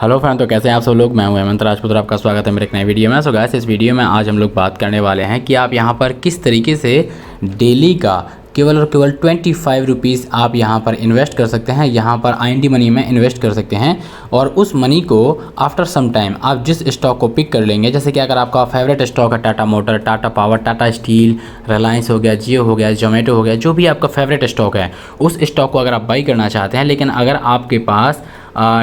Hello friend, तो कैसे हैं आप सब लोग। मैं हूं हेमंत राजपूत और आपका स्वागत है मेरे एक नए वीडियो में। सो गाइस, इस वीडियो में आज हम लोग बात करने वाले हैं कि आप यहां पर किस तरीके से डेली का केवल और केवल 25 रुपीज़ आप यहां पर इन्वेस्ट कर सकते हैं। यहां पर IND मनी में इन्वेस्ट कर सकते हैं और उस मनी को आफ्टर सम टाइम आप जिस स्टॉक को पिक कर लेंगे, जैसे कि अगर आपका फेवरेट स्टॉक है Tata motor, Tata power, Tata steel, Reliance हो गया, जियो हो गया, जोमेटो हो गया, जो भी आपका फेवरेट स्टॉक है, उस स्टॉक को अगर आप बाई करना चाहते हैं, लेकिन अगर आपके पास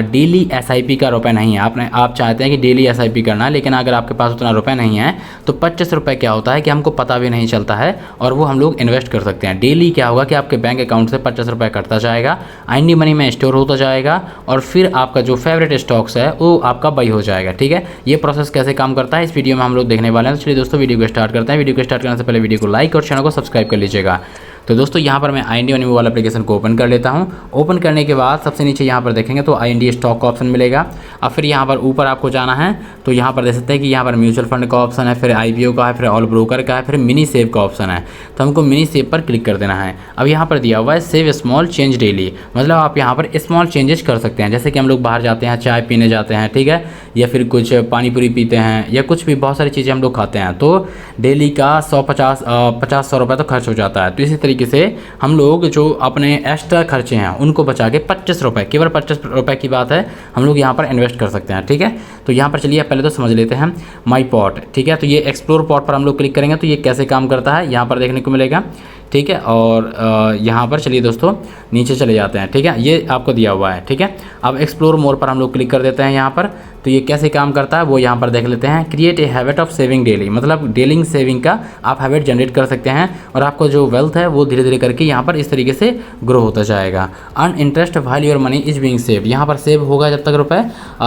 डेली SIP का रुपये नहीं है, आप चाहते हैं कि डेली SIP करना है, लेकिन अगर आपके पास उतना रुपये नहीं है तो 25 रुपये क्या होता है कि हमको पता भी नहीं चलता है और वो हम लोग इन्वेस्ट कर सकते हैं। डेली क्या होगा कि आपके बैंक अकाउंट से 25 रुपये कटता जाएगा, IND मनी में स्टोर होता जाएगा और फिर आपका जो फेवरेट स्टॉक्स है वो आपका बाई हो जाएगा। ठीक है, ये प्रोसेस कैसे काम करता है इस वीडियो में हम लोग देखने वाले हैं। तो चलिए दोस्तों, वीडियो को स्टार्ट करते हैं। वीडियो को स्टार्ट करने से पहले वीडियो को लाइक और चैनल को सब्सक्राइब कर लीजिएगा। तो दोस्तों, यहाँ पर मैं IND मनी मोबाइल एप्लीकेशन को ओपन कर लेता हूँ। ओपन करने के बाद सबसे नीचे यहाँ पर देखेंगे तो IND स्टॉक का ऑप्शन मिलेगा। अब फिर यहाँ पर ऊपर आपको जाना है तो यहाँ पर देख सकते हैं कि यहाँ पर म्यूचुअल फंड का ऑप्शन है, फिर IPO का है, फिर ऑल ब्रोकर का है, फिर मिनी सेव का ऑप्शन है। तो हमको मिनी सेव पर क्लिक कर देना है। अब यहाँ पर दिया हुआ है सेव स्मॉल चेंज डेली, मतलब आप यहाँ पर स्मॉल चेंजेस कर सकते हैं। जैसे कि हम लोग बाहर जाते हैं, चाय पीने जाते हैं, ठीक है, या फिर कुछ पानी पूरी पीते हैं या कुछ भी बहुत सारी चीज़ें हम लोग खाते हैं, तो डेली का 100 रुपये तो खर्च हो जाता है। तो इसी तरीके से हम लोग जो अपने एक्स्ट्रा खर्चे हैं उनको बचा के 25 रुपये, केवल 25 रुपये की बात है, हम लोग यहाँ पर इन्वेस्ट कर सकते हैं। ठीक है, तो यहाँ पर चलिए पहले तो समझ लेते हैं माई पॉट। ठीक है, तो ये एक्सप्लोर पॉट पर हम लोग क्लिक करेंगे तो ये कैसे काम करता है यहाँ पर देखने को मिलेगा। ठीक है, और यहाँ पर चलिए दोस्तों नीचे चले जाते हैं। ठीक है, ये आपको दिया हुआ है। ठीक है, अब एक्सप्लोर मोर पर हम लोग क्लिक कर देते हैं यहाँ पर। तो ये कैसे काम करता है वो यहाँ पर देख लेते हैं। Create a habit of saving daily, मतलब डेली सेविंग का आप हैबिट जनरेट कर सकते हैं और आपको जो वेल्थ है वो धीरे धीरे करके यहाँ पर इस तरीके से ग्रो होता जाएगा। Earn interest while your money is being saved, यहाँ पर सेव होगा जब तक रुपये,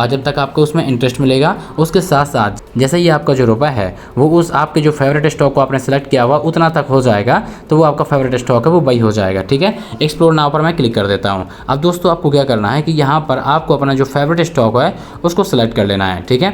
जब तक आपको उसमें इंटरेस्ट मिलेगा। उसके साथ साथ जैसे ही आपका जो रुपये है वो उस आपके जो फेवरेट स्टॉक को आपने सेलेक्ट किया हुआ उतना तक हो जाएगा, तो वो आपका फेवरेट स्टॉक है वो बाई हो जाएगा। ठीक है, एक्सप्लोर नाउ पर मैं क्लिक कर देता हूँ। अब दोस्तों आपको क्या करना है कि यहाँ पर आपको अपना जो फेवरेट स्टॉक है उसको सेलेक्ट कर लेना है। ठीक है,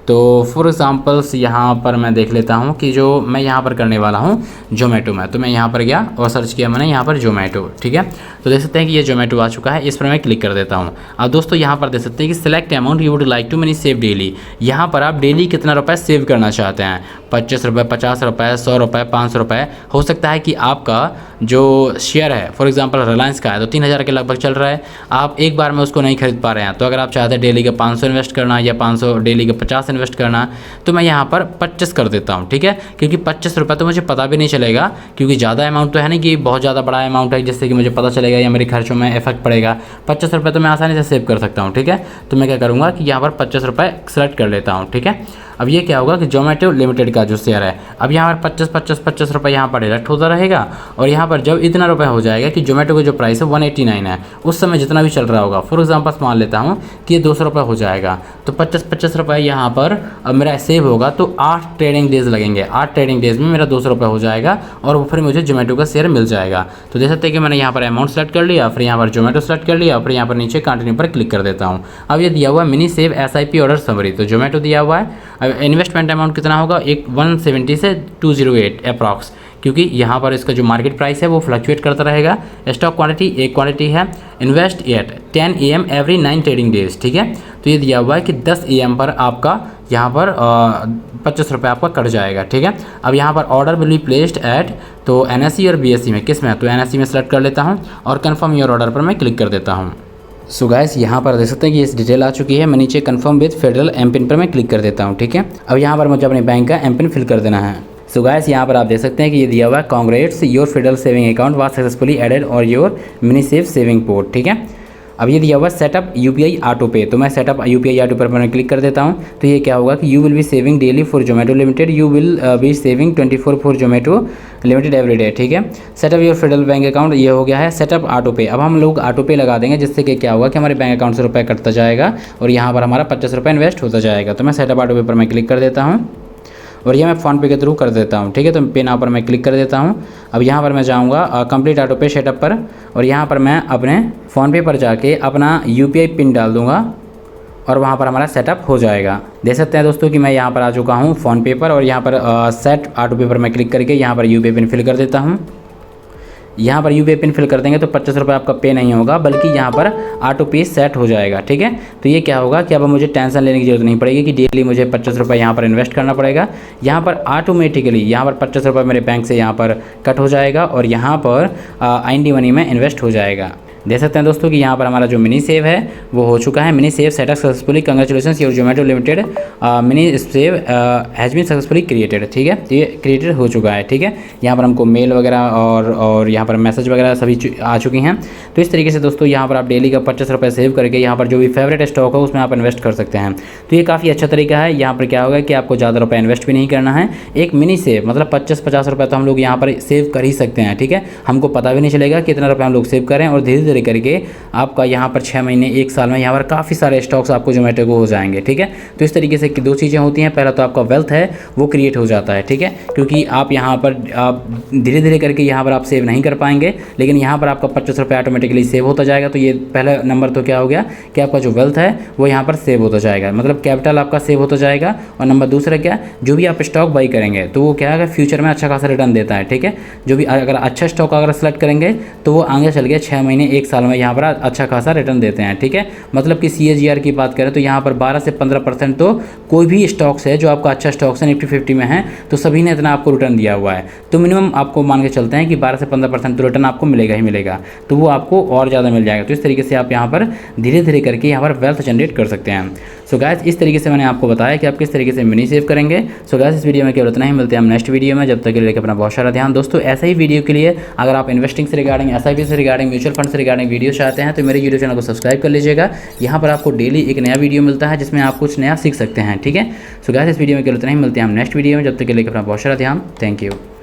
तो फॉर एग्जांपल्स यहाँ पर मैं देख लेता हूँ कि जो मैं यहाँ पर करने वाला हूँ जोमेटो में, तो मैं यहाँ पर गया और सर्च किया मैंने यहाँ पर जोमेटो। ठीक है, तो देख सकते हैं कि ये जोमेटो आ चुका है, इस पर मैं क्लिक कर देता हूँ। अब दोस्तों यहाँ पर देख सकते हैं कि select amount you would like to money save daily, यहाँ पर आप डेली कितना रुपये सेव करना चाहते हैं। 25 रुपये, 50 रुपये, 100 रुपये, 500 रुपये। हो सकता है कि आपका जो शेयर है फॉर एग्जांपल रिलायंस का है तो 3000 के लगभग चल रहा है, आप एक बार में उसको नहीं खरीद पा रहे हैं। तो अगर आप चाहते हैं डेली का 500 इन्वेस्ट करना या 500 डेली का 50 इन्वेस्ट करना, तो मैं यहाँ पर 25 कर देता हूँ। ठीक है, क्योंकि 25 रुपये तो मुझे पता भी नहीं चलेगा, क्योंकि ज़्यादा अमाउंट तो है नहीं कि बहुत ज़्यादा बड़ा अमाउंट है जिससे कि मुझे पता चलेगा या मेरे खर्चों में इफेक्ट पड़ेगा। 25 रुपये तो मैं आसानी से सेव कर सकता हूँ। ठीक है, तो मैं क्या करूँगा कि यहाँ पर 25 रुपये सेलेक्ट कर लेता हूँ। ठीक है, अब ये क्या होगा कि जोमेटो लिमिटेड का जो शेयर है, अब यहाँ पर 25 रुपये यहाँ पर डिडक्ट होता रहेगा और यहाँ पर जब इतना रुपये हो जाएगा कि जोमेटो का जो प्राइस है 189 है, उस समय जितना भी चल रहा होगा, फॉर एग्जांपल मान लेता हूँ कि ये 200 रुपये हो जाएगा, तो 25 रुपये यहाँ पर अब मेरा सेव होगा तो 8 ट्रेडिंग डेज लगेंगे। 8 ट्रेडिंग डेज में मेरा 200 रुपये हो जाएगा और फिर मुझे जोमेटो का शेयर मिल जाएगा। तो देख सकते हैं कि मैंने यहाँ पर अमाउंट सेलेक्ट कर लिया, फिर यहाँ पर जोमेटो सेलेक्ट कर लिया, फिर यहाँ पर नीचे कंटिन्यू पर क्लिक कर देता हूँ। अब ये दिया हुआ है mini save SIP order summary, तो जोमेटो दिया हुआ है। अब इन्वेस्टमेंट अमाउंट कितना होगा, एक 170 से 208 अप्रॉक्स, क्योंकि यहाँ पर इसका जो मार्केट प्राइस है वो फ्लक्चुएट करता रहेगा। स्टॉक क्वांटिटी एक क्वांटिटी है। Invest eight 10 AM every 9 trading days. ठीक है, तो ये दिया हुआ है कि 10 AM पर आपका यहाँ पर 25 रुपये आपका कट जाएगा। ठीक है, अब यहाँ पर order will be placed at, तो NSE और BSE में किस में, तो NSE में सेलेक्ट कर लेता हूँ और कन्फर्म योर ऑर्डर पर मैं क्लिक कर देता हूँ। सो गाइस, यहाँ पर देख सकते हैं कि इस डिटेल आ चुकी है। मैं नीचे कन्फर्म विद फेडरल एमपिन पर मैं क्लिक कर देता हूँ। ठीक है, अब यहाँ पर मुझे अपने बैंक का एमपिन फिल कर देना है। सो गाइस, यहाँ पर आप देख सकते हैं कि ये दिया हुआ है congrats your Federal saving account was successfully added और your mini save saving port. ठीक है, अब ये दिया हुआ है सेटअप UPI ऑटो पे, तो मैं सेटअप UPI ऑटो पे मैं क्लिक कर देता हूँ। तो ये क्या होगा कि you will be saving daily for Zomato limited, you will be saving 24 for Zomato limited every day. ठीक है, setup your federal bank account, ये हो गया है सेटअप ऑटो पे। अब हम लोग ऑटो पे लगा देंगे जिससे कि क्या होगा कि हमारे बैंक अकाउंट से रुपये कटता जाएगा और यहाँ पर हमारा 25 रुपये इन्वेस्ट होता जाएगा। तो मैं सेटअप ऑटो पे पर मैं क्लिक कर देता हूँ और ये मैं फ़ोनपे के थ्रू कर देता हूँ। ठीक है, तो पे नाउ पर मैं क्लिक कर देता हूँ। अब यहाँ पर मैं जाऊँगा कंप्लीट ऑटो पे सेटअप पर और यहाँ पर मैं अपने फ़ोनपे पर जाके अपना UPI पिन डाल दूँगा और वहाँ पर हमारा सेटअप हो जाएगा। देख सकते हैं दोस्तों कि मैं यहाँ पर आ चुका हूँ फ़ोनपे पर और यहाँ पर सेट ऑटो पे पर मैं क्लिक करके यहाँ पर UPI पिन फिल कर देता हूँ। यहाँ पर यूपीआई पिन फिल कर देंगे तो 25 रुपये आपका पे नहीं होगा, बल्कि यहाँ पर ऑटो पे सेट हो जाएगा। ठीक है, तो ये क्या होगा कि अब मुझे टेंशन लेने की जरूरत नहीं पड़ेगी कि डेली मुझे 25 रुपये यहाँ पर इन्वेस्ट करना पड़ेगा। यहाँ पर ऑटोमेटिकली यहाँ पर 25 रुपये मेरे बैंक से यहाँ पर कट हो जाएगा और यहाँ पर IND मनी में इन्वेस्ट हो जाएगा। देख सकते हैं दोस्तों कि यहाँ पर हमारा जो मिनी सेव है वो हो चुका है। Mini save setup successfully, congratulations your Zomato limited mini save has been successfully created. ठीक है, तो ये क्रिएटेड हो चुका है। ठीक है, यहाँ पर हमको मेल वगैरह और यहाँ पर मैसेज वगैरह सभी आ चुकी हैं। तो इस तरीके से दोस्तों यहाँ पर आप डेली का 25 रुपये सेव करके यहाँ पर जो भी फेवरेट स्टॉक हो उसमें आप इन्वेस्ट कर सकते हैं। तो ये काफ़ी अच्छा तरीका है। यहाँ पर क्या होगा कि आपको ज़्यादा रुपये इन्वेस्ट भी नहीं करना है। एक मिनी सेव मतलब 25-50 रुपये तो हम लोग यहाँ पर सेव कर ही सकते हैं। ठीक है, हमको पता भी नहीं चलेगा कितना रुपये हम लोग सेव करें और धीरे धीरे करके आपका यहाँ पर 6 महीने 1 साल में यहाँ पर काफ़ी सारे स्टॉक्स आपको जोमेटो को हो जाएंगे। ठीक है, तो इस तरीके से 2 चीज़ें होती हैं। पहला तो आपका वेल्थ है वो क्रिएट हो जाता है। ठीक है, क्योंकि आप यहाँ पर धीरे धीरे करके यहाँ पर आप सेव नहीं कर पाएंगे, लेकिन यहाँ पर आपका 25 रुपये ऑटोमेटिकली सेव होता जाएगा। तो ये पहला नंबर तो क्या हो गया कि आपका जो वेल्थ है वो यहाँ पर सेव होता जाएगा, मतलब कैपिटल आपका सेव होता जाएगा। और नंबर दूसरा क्या, जो भी आप स्टॉक बाई करेंगे तो वो क्या है फ्यूचर में अच्छा खासा रिटर्न देता है। ठीक है, जो भी अगर अच्छा स्टॉक अगर सेलेक्ट करेंगे तो वो आगे चल के 6 महीने 1 साल में यहाँ पर अच्छा खासा रिटर्न देते हैं। ठीक है, मतलब कि CAGR की बात करें तो यहाँ पर 12 से 15% तो कोई भी स्टॉक्स है जो आपका अच्छा स्टॉक्स है निफ्टी 50 में है तो सभी ने इतना आपको रिटर्न दिया हुआ है। तो मिनिमम आपको मान के चलते हैं कि 12 से 15% तो रिटर्न आपको मिलेगा ही मिलेगा, तो वो आपको और ज़्यादा मिल जाएगा। तो इस तरीके से आप यहाँ पर धीरे धीरे करके यहाँ पर वेल्थ जनरेट कर सकते हैं। सो गाइस, इस तरीके से मैंने आपको बताया कि आप किस तरीके से मनी सेव करेंगे। सो गाइस, इस वीडियो में केवल इतना ही, मिलते हैं हम नेक्स्ट वीडियो में। जब तक के लिए अपना बहुत सारा ध्यान। दोस्तों ऐसा ही वीडियो के लिए अगर आप इन्वेस्टिंग से रिगार्डिंग, SIP से रिगार्डिंग, म्यूचुअल फंड से रिगार्डिंग वीडियो चाहते हैं तो मेरे यूट्यूब चैनल को सब्सक्राइब कर लीजिएगा। यहाँ पर आपको डेली एक नया वीडियो मिलता है जिसमें आप कुछ नया सीख सकते हैं। ठीक है, सो गाइस, इस वीडियो में केवल इतना ही, मिलते हैं हम नेक्स्ट वीडियो में। जब तक के लिए अपना बहुत सारा ध्यान। Thank you.